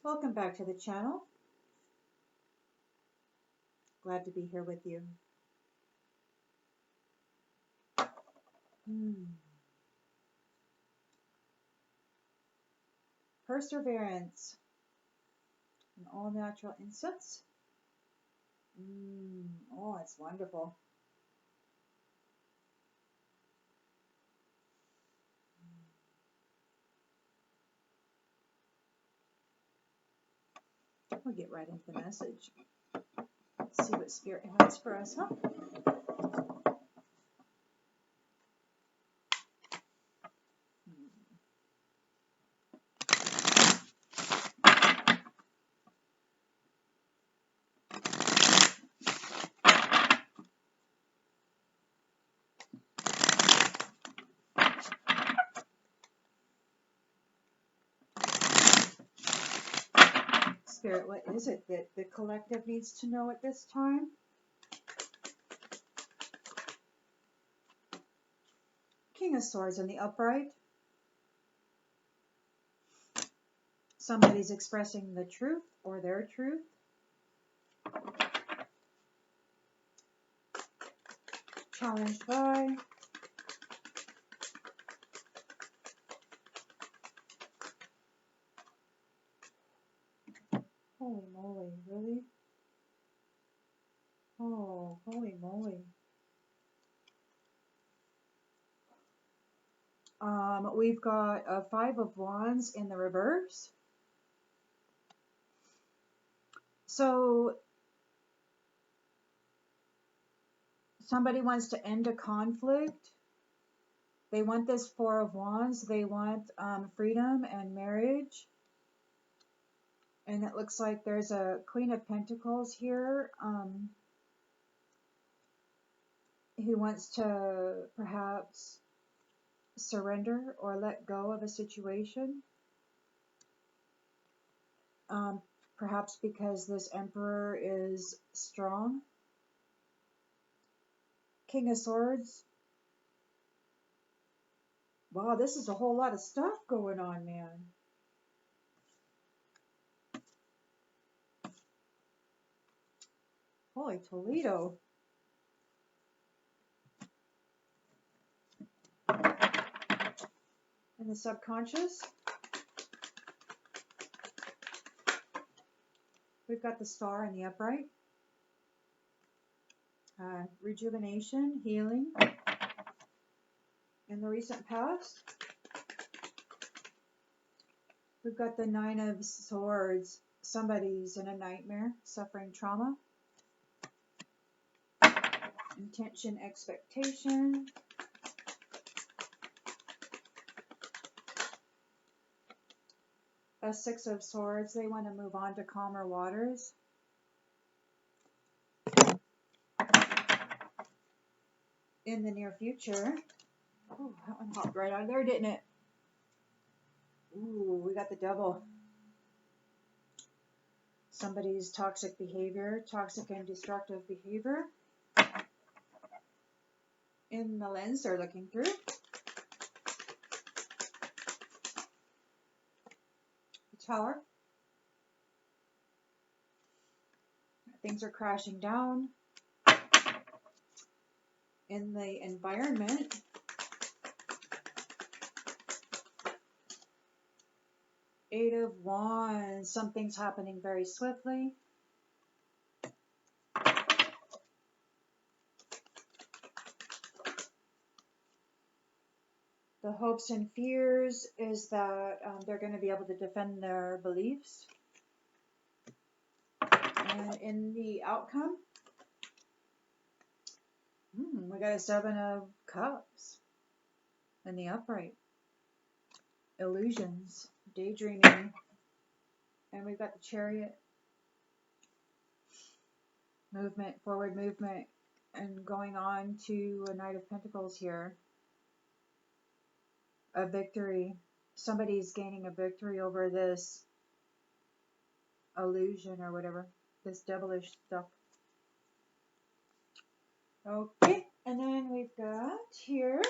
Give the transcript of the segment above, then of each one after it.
Welcome back to the channel. Glad to be here with you. Perseverance, an all-natural incense. Oh, it's wonderful. We'll get right into the message. Let's see what Spirit has for us, huh? Spirit, what is it that the collective needs to know at this time? King of Swords in the upright. Somebody's expressing the truth or their truth. Challenged by. Holy moly, really? Oh, holy moly. We've got a Five of Wands in the reverse. So somebody wants to end a conflict. They want this Four of Wands. They want freedom and marriage. And it looks like there's a Queen of Pentacles here who wants to perhaps surrender or let go of a situation. Perhaps because this Emperor is strong. King of Swords. Wow, this is a whole lot of stuff going on, man. Holy Toledo. And the subconscious. We've got the Star in the upright. Rejuvenation, healing. In the recent past. We've got the Nine of Swords. Somebody's in a nightmare, suffering trauma. Intention, expectation. A Six of Swords. They want to move on to calmer waters. In the near future. Oh, that one hopped right out of there, didn't it? Ooh, we got the Devil. Somebody's toxic behavior, toxic and destructive behavior. In the lens they're looking through. The Tower. Things are crashing down. In the environment. Eight of Wands. Something's happening very swiftly. The hopes and fears is that they're going to be able to defend their beliefs. And in the outcome, we got a Seven of Cups in the upright. Illusions, daydreaming. And we've got the Chariot. Movement, forward movement, and going on to a Knight of Pentacles here. A victory. Somebody's gaining a victory over this illusion or whatever. This devilish stuff. Okay, and then we've got here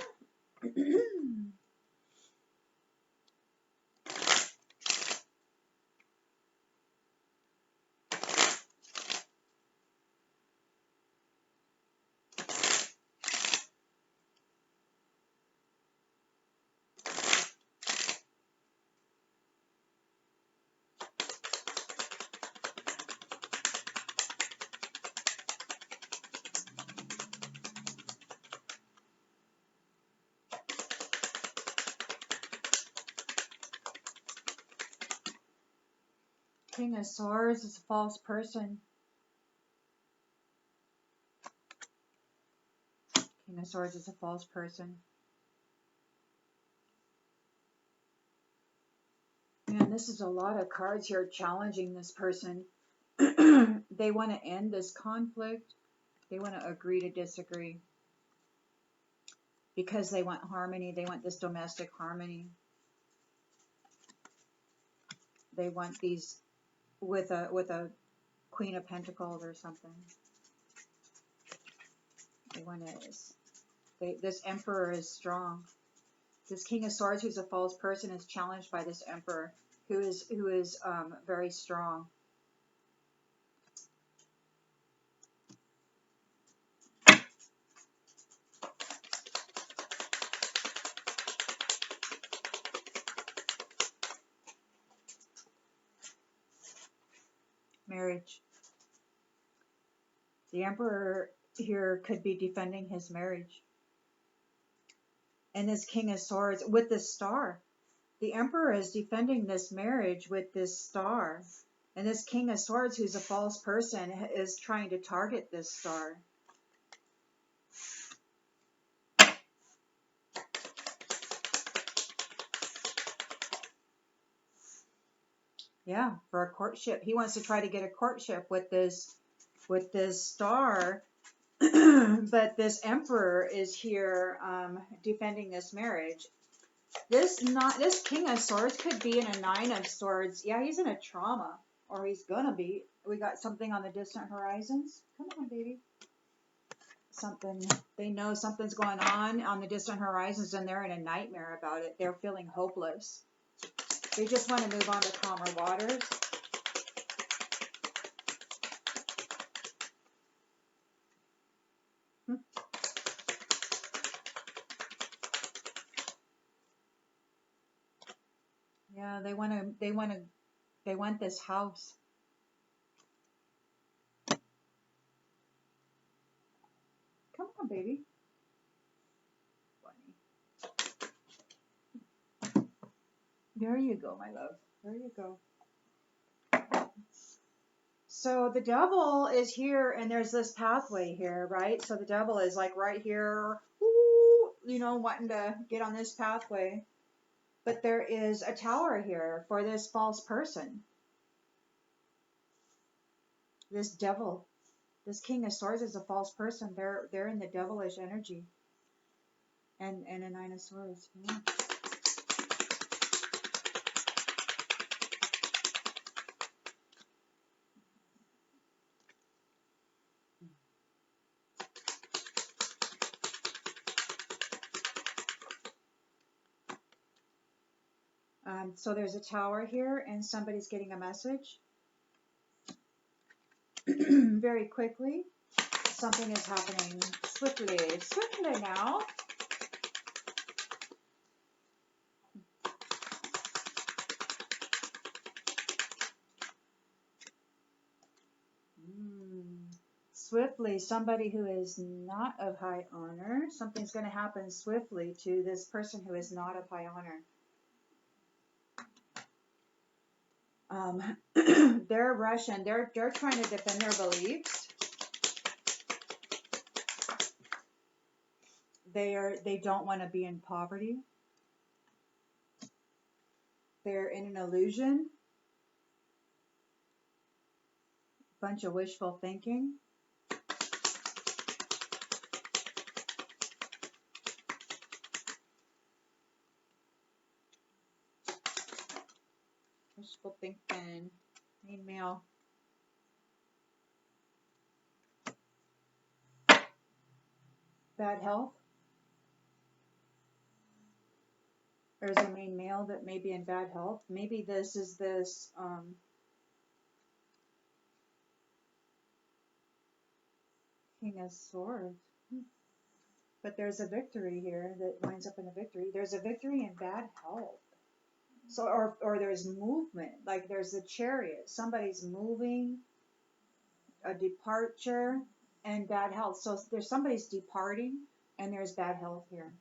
King of Swords is a false person. King of Swords is a false person. Man, this is a lot of cards here challenging this person. They want to end this conflict. They want to agree to disagree. Because they want harmony. They want this domestic harmony. They want these with a Queen of Pentacles or something. They want to. This Emperor is strong. This King of Swords, who's a false person, is challenged by this Emperor, who is very strong. Marriage. The Emperor here could be defending his marriage. And this King of Swords with this star. The Emperor is defending this marriage with this star. And this King of Swords, who's a false person, is trying to target this star. Yeah, for a courtship. He wants to try to get a courtship with this star. But this Emperor is here defending this marriage. This King of Swords could be in a Nine of Swords. Yeah, he's in a trauma, or he's gonna be. We got something on the distant horizons. Come on, baby. Something. They know something's going on the distant horizons, and they're in a nightmare about it. They're feeling hopeless. They just want to move on to calmer waters. Yeah, they want this house. Come on, baby. Funny. There you go, my love. There you go. So the devil is here, and there's this pathway here, right? So the devil is like right here, wanting to get on this pathway. But there is a tower here for this false person. This devil, this King of Swords is a false person. They're in the devilish energy. And a Nine of Swords. Yeah. So there's a tower here, and somebody's getting a message. Very quickly. Something is happening swiftly. Swiftly now. Swiftly, somebody who is not of high honor. Something's going to happen swiftly to this person who is not of high honor. They're Russian. They're trying to defend their beliefs. They don't want to be in poverty. They're in an illusion. Bunch of wishful thinking. Wishful thinking. Main male. Bad health. There's a main male that may be in bad health. Maybe this is this King of Swords. But there's a victory here that winds up in a victory. There's a victory in bad health. So, or there's movement, like there's a chariot. Somebody's moving, a departure, and bad health. So there's somebody's departing, and there's bad health here.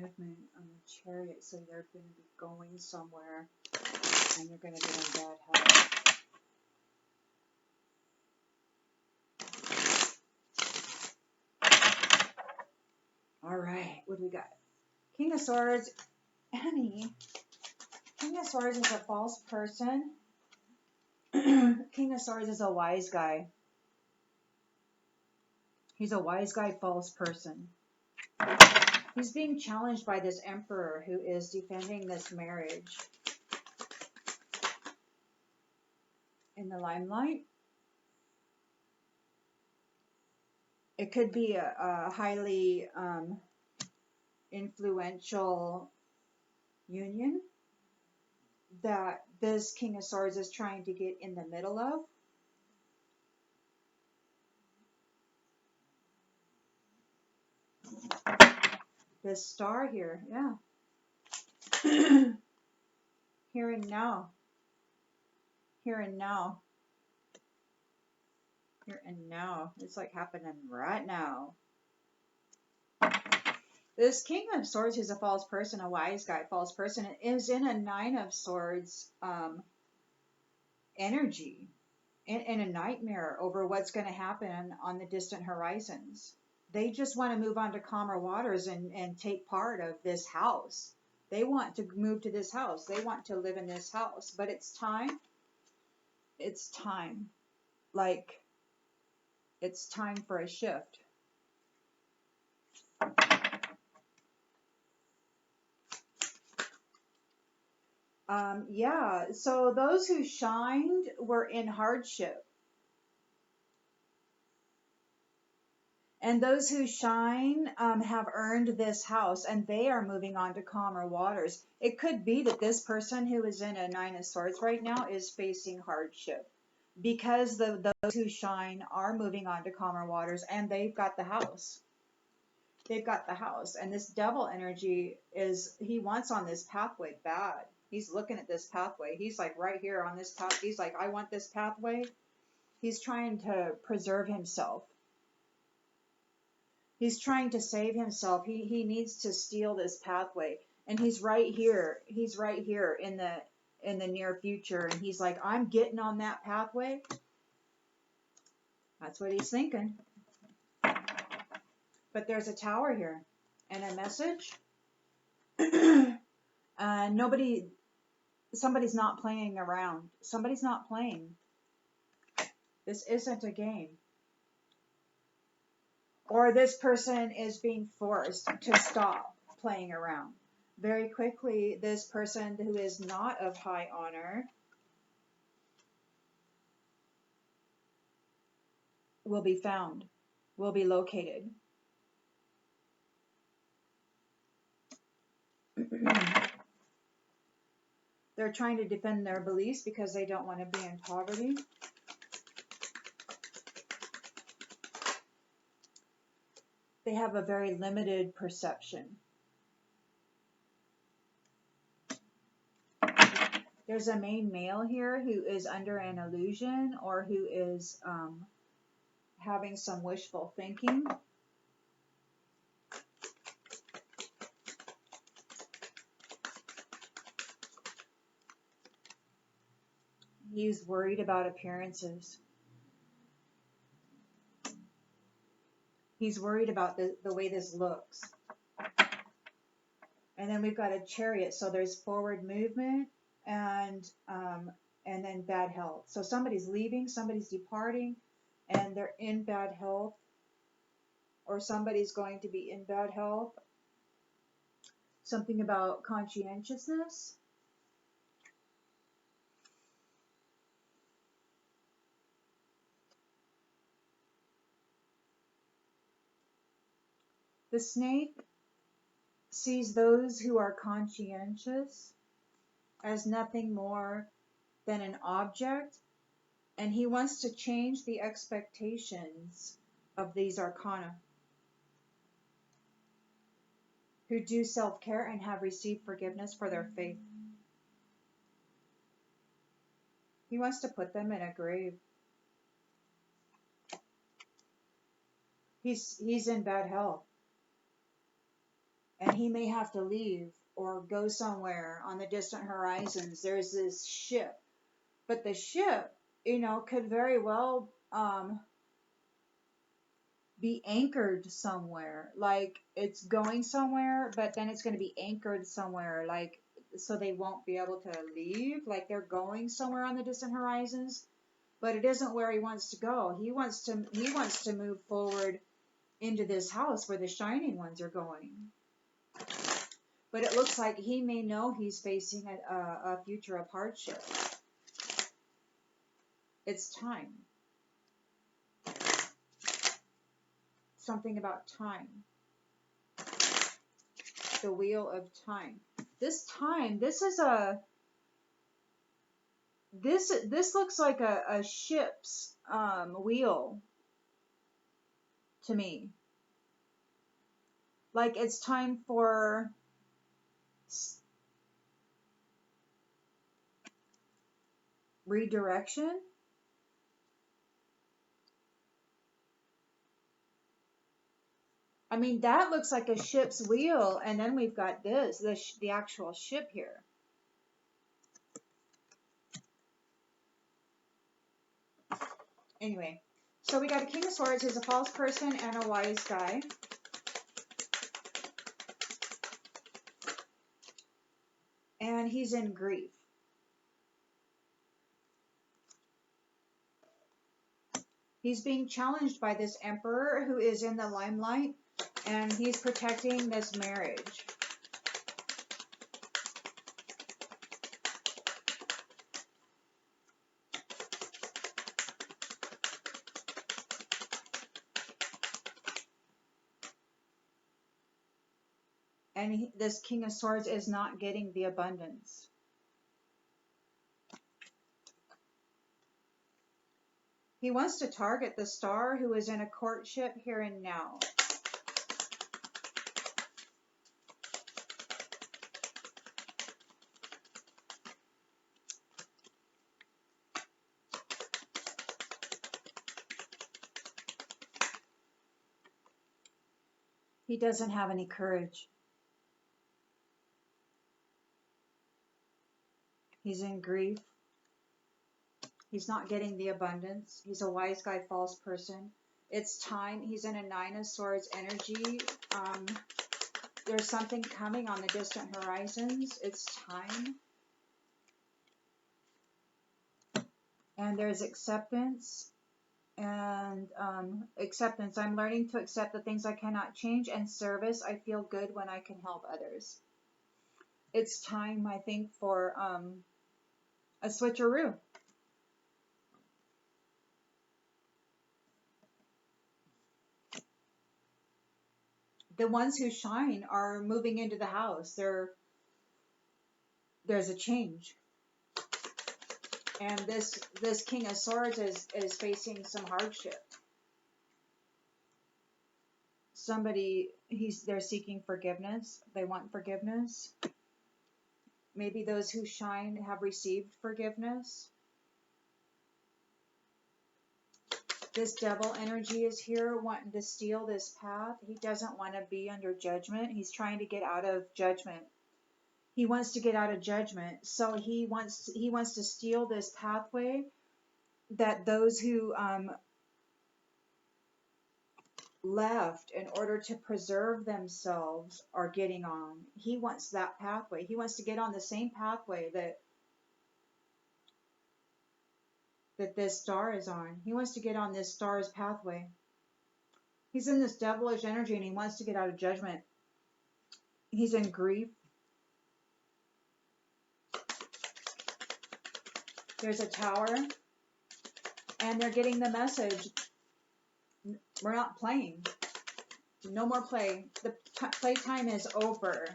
Judgment on the Chariot, so they're going to be going somewhere, and they're going to get in bad health. All right, what do we got? King of Swords, Annie. King of Swords is a false person. King of Swords is a wise guy. He's a wise guy, false person. He's being challenged by this emperor who is defending this marriage. In the limelight, it could be a highly influential union that this King of Swords is trying to get in the middle of. This star here, yeah. Here and now. Here and now. Here and now. It's like happening right now. This King of Swords, who's a false person, a wise guy, false person, is in a Nine of Swords energy, in a nightmare over what's going to happen on the distant horizons. They just want to move on to calmer waters and take part of this house. They want to move to this house. They want to live in this house. But it's time. It's time. Like, it's time for a shift. Yeah, so those who shined were in hardship. And those who shine have earned this house, and they are moving on to calmer waters. It could be that this person who is in a Nine of Swords right now is facing hardship because those who shine are moving on to calmer waters, and they've got the house. They've got the house. And this devil energy is, he wants on this pathway bad. He's looking at this pathway. He's like right here on this path. He's like, I want this pathway. He's trying to preserve himself. He's trying to save himself. He needs to steal this pathway. And he's right here. He's right here in the near future. And he's like, I'm getting on that pathway. That's what he's thinking. But there's a tower here and a message. Somebody's not playing around. Somebody's not playing. This isn't a game. Or this person is being forced to stop playing around. Very quickly, this person who is not of high honor will be found, will be located. They're trying to defend their beliefs because they don't want to be in poverty. They have a very limited perception. There's a main male here who is under an illusion or who is having some wishful thinking. He's worried about appearances. He's worried about the way this looks. And then we've got a Chariot, so there's forward movement and then bad health. So somebody's leaving, somebody's departing, and they're in bad health, or somebody's going to be in bad health. Something about conscientiousness. The snake sees those who are conscientious as nothing more than an object, and he wants to change the expectations of these arcana, who do self-care and have received forgiveness for their faith. He wants to put them in a grave. He's in bad health. and he may have to leave or go somewhere on the distant horizons. There's this ship, but the ship, could very well be anchored somewhere. Like it's going somewhere, but then it's going to be anchored somewhere, like so they won't be able to leave. Like they're going somewhere on the distant horizons, but it isn't where he wants to go. He wants to move forward into this house where the shining ones are going. But it looks like he may know he's facing a future of hardship. It's time. Something about time. The wheel of time. This time, this looks like a ship's wheel to me. Like it's time for redirection. I mean, that looks like a ship's wheel, and then we've got the actual ship here. Anyway, so we got a King of Swords who's a false person and a wise guy. And he's in grief. He's being challenged by this emperor who is in the limelight, and he's protecting this marriage. And this King of Swords is not getting the abundance. He wants to target the star who is in a courtship here and now. He doesn't have any courage. He's in grief. He's not getting the abundance. He's a wise guy, false person. It's time. He's in a Nine of Swords energy. There's something coming on the distant horizons. It's time. And there's acceptance. And acceptance. I'm learning to accept the things I cannot change. And service. I feel good when I can help others. It's time, I think, for a switcheroo. The ones who shine are moving into the house. There's a change. And this King of Swords is facing some hardship. They're seeking forgiveness. They want forgiveness. Maybe those who shine have received forgiveness. This devil energy is here wanting to steal this path. He doesn't want to be under judgment. He's trying to get out of judgment. He wants to get out of judgment. So he wants to steal this pathway that those who left in order to preserve themselves are getting on. He wants that pathway. He wants to get on the same pathway that this star is on. He wants to get on this star's pathway. He's in this devilish energy and he wants to get out of judgment. He's in grief. There's a tower and they're getting the message. We're not playing. No more play. The playtime is over.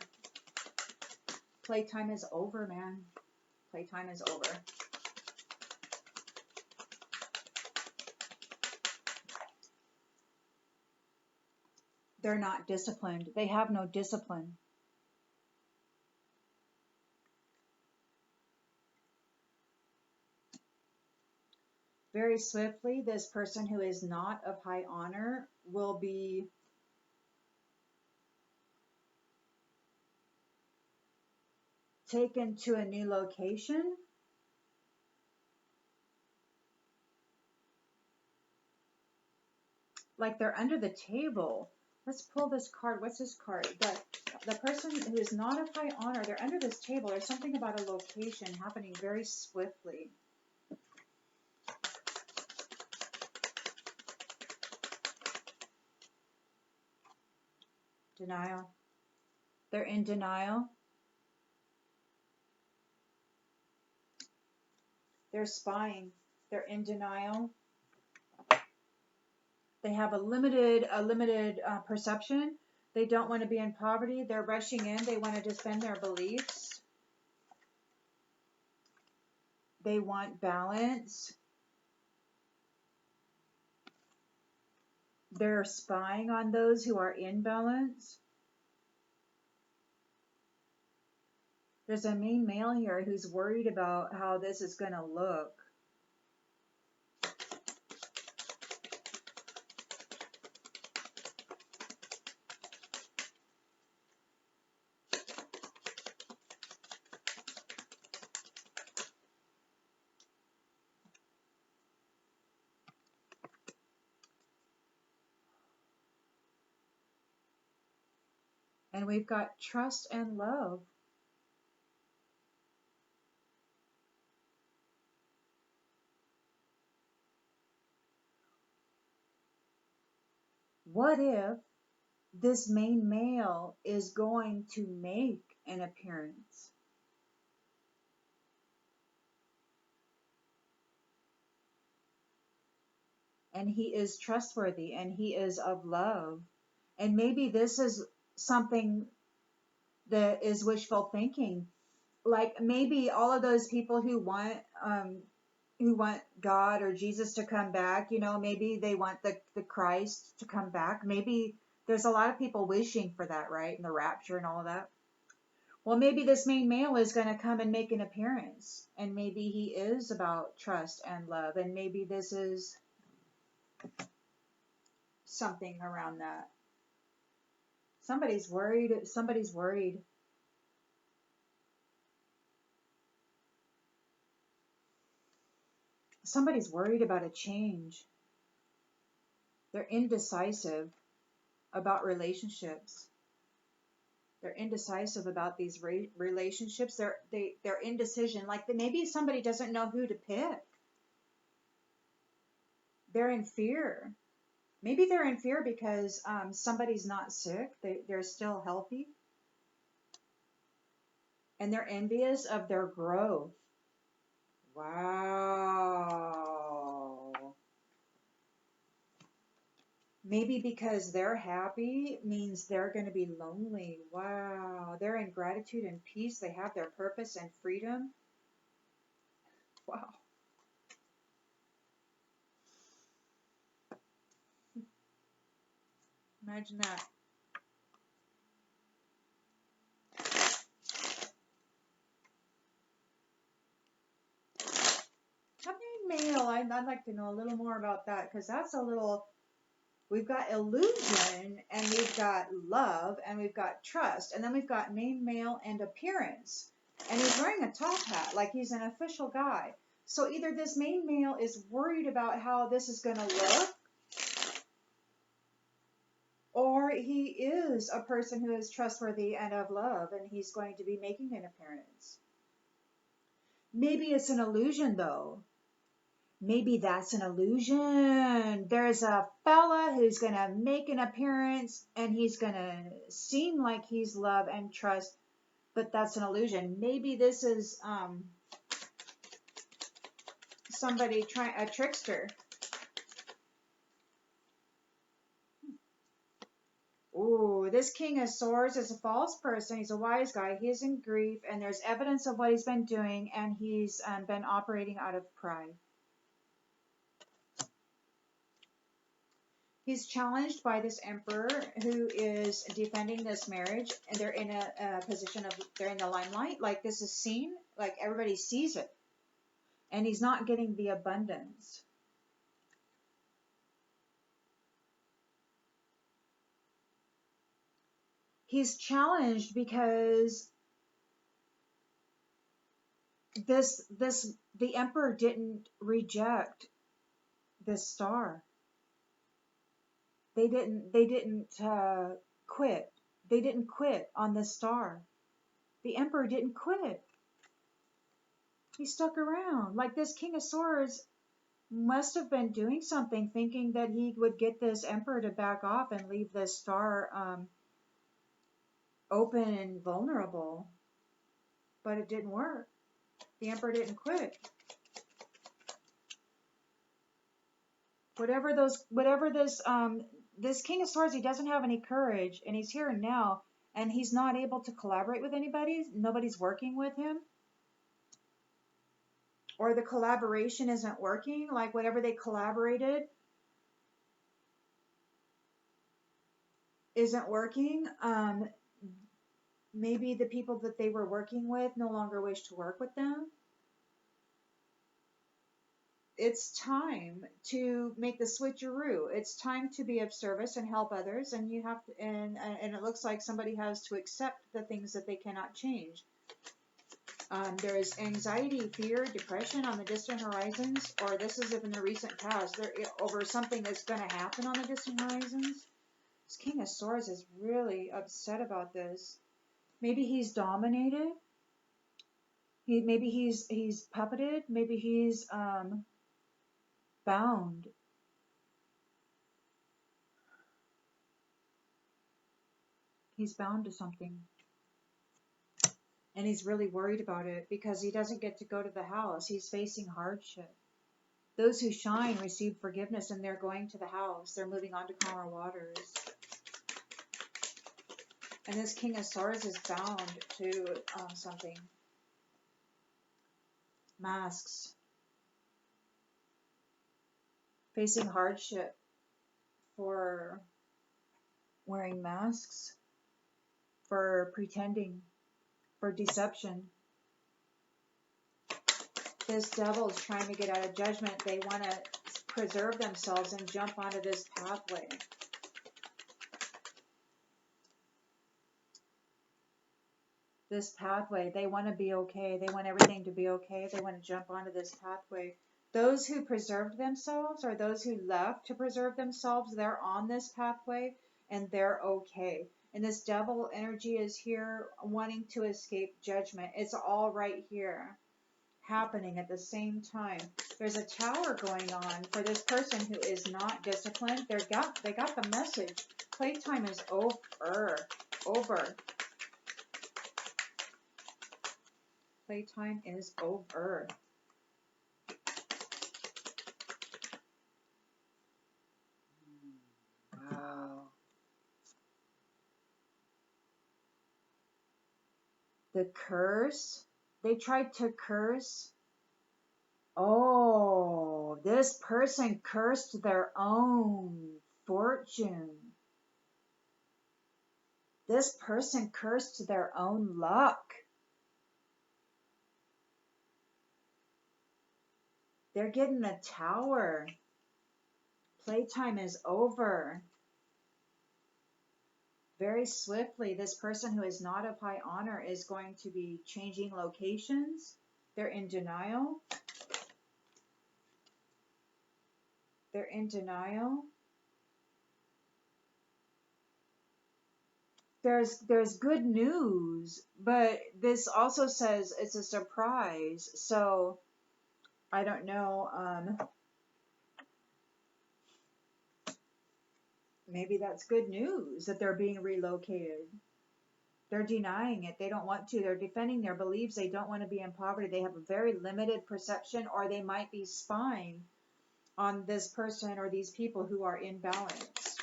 Playtime is over, man. Playtime is over. They're not disciplined. They have no discipline. Very swiftly, this person who is not of high honor will be taken to a new location. Like they're under the table. Let's pull this card. What's this card? The person who is not of high honor, they're under this table. There's something about a location happening very swiftly. Denial. They're in denial. They're spying. They're in denial. They have a limited perception. They don't want to be in poverty. They're rushing in. They want to defend their beliefs. They want balance. They're spying on those who are in balance. There's a main male here who's worried about how this is going to look. And we've got trust and love. What if this main male is going to make an appearance? And he is trustworthy and he is of love. And maybe this is something that is wishful thinking. Like maybe all of those people who want God or Jesus to come back, maybe they want the Christ to come back. Maybe there's a lot of people wishing for that, right? And the rapture and all of that. Well, maybe this main male is going to come and make an appearance, and maybe he is about trust and love, and maybe this is something around that. Somebody's worried. Somebody's worried. Somebody's worried about a change. They're indecisive about relationships. They're indecisive about these relationships. They're indecision. Like maybe somebody doesn't know who to pick. They're in fear. Maybe they're in fear because somebody's not sick. They're still healthy. And they're envious of their growth. Wow. Maybe because they're happy means they're going to be lonely. Wow. They're in gratitude and peace. They have their purpose and freedom. Wow. Imagine that. Male, I'd like to know a little more about that because that's a little. We've got illusion, and we've got love, and we've got trust, and then we've got main male and appearance. And he's wearing a top hat, like he's an official guy. So either this main male is worried about how this is going to look, or he is a person who is trustworthy and of love, and he's going to be making an appearance. Maybe it's an illusion, though. Maybe that's an illusion. There's a fella who's going to make an appearance and he's going to seem like he's love and trust, but that's an illusion. Maybe this is somebody a trickster. Ooh, this King of Swords is a false person. He's a wise guy. He is in grief, and there's evidence of what he's been doing, and he's been operating out of pride. He's challenged by this emperor who is defending this marriage, and they're in a position of, they're in the limelight. Like this is seen, like everybody sees it. And he's not getting the abundance. He's challenged because the emperor didn't reject this star. They didn't quit. They didn't quit on this star. The emperor didn't quit. He stuck around. Like, this King of Swords must have been doing something, thinking that he would get this emperor to back off and leave this star open and vulnerable. But it didn't work. The emperor didn't quit. Whatever this King of Swords, he doesn't have any courage, and he's here and now, and he's not able to collaborate with anybody. Nobody's working with him. Or the collaboration isn't working. Like, whatever they collaborated isn't working. Maybe the people that they were working with no longer wish to work with them. It's time to make the switcheroo. It's time to be of service and help others, and you have to, and it looks like somebody has to accept the things that they cannot change. There is anxiety, fear, depression on the distant horizons, or this is in the recent past, over something that's going to happen on the distant horizons. This King of Swords is really upset about this. Maybe he's dominated. Maybe he's puppeted. Maybe he's bound. He's bound to something. And he's really worried about it because he doesn't get to go to the house. He's facing hardship. Those who shine receive forgiveness, and they're going to the house. They're moving on to calmer waters. And this King of Swords is bound to something. Masks. Facing hardship for wearing masks, for pretending, for deception. This devil is trying to get out of judgment. They want to preserve themselves and jump onto this pathway. This pathway, they want to be okay. They want everything to be okay. They want to jump onto this pathway. Those who preserved themselves, or those who left to preserve themselves, they're on this pathway and they're okay. And this devil energy is here wanting to escape judgment. It's all right here, happening at the same time. There's a tower going on for this person who is not disciplined. They got the message. Playtime is over. Playtime is over. Wow. The curse. They tried to curse. Oh, this person cursed their own fortune. This person cursed their own luck. They're getting the tower. Playtime is over. Very swiftly, this person who is not of high honor is going to be changing locations. They're in denial. They're in denial. There's good news, but this also says it's a surprise. So I don't know. Maybe that's good news that they're being relocated. They're denying it. They don't want to. They're defending their beliefs. They don't want to be in poverty. They have a very limited perception, or they might be spying on this person or these people who are in balance.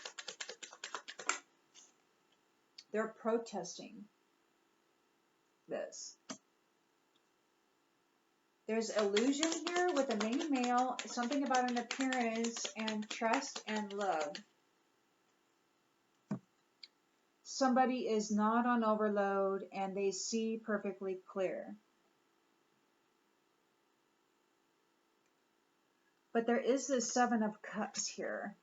They're protesting this. There's illusion here with the main male, something about an appearance and trust and love. Somebody is not on overload and they see perfectly clear. But there is this Seven of Cups here.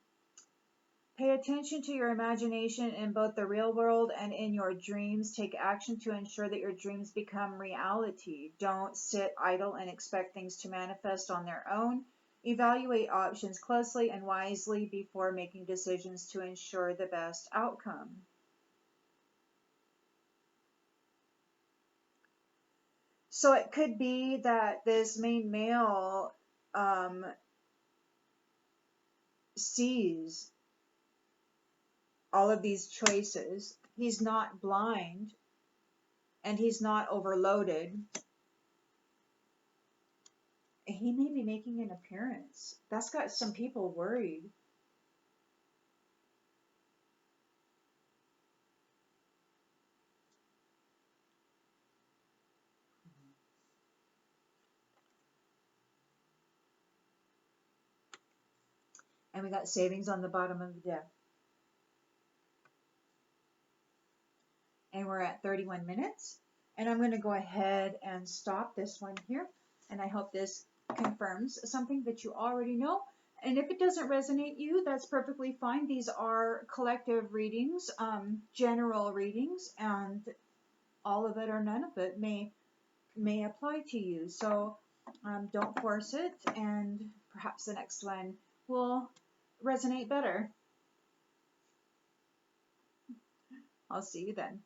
Pay attention to your imagination in both the real world and in your dreams. Take action to ensure that your dreams become reality. Don't sit idle and expect things to manifest on their own. Evaluate options closely and wisely before making decisions to ensure the best outcome. So it could be that this main male sees all of these choices. He's not blind and he's not overloaded. He may be making an appearance. That's got some people worried. And we got savings on the bottom of the deck. And we're at 31 minutes. And I'm going to go ahead and stop this one here. And I hope this confirms something that you already know. And if it doesn't resonate you, that's perfectly fine. These are collective readings, general readings, and all of it or none of it may apply to you. So don't force it, and perhaps the next one will resonate better. I'll see you then.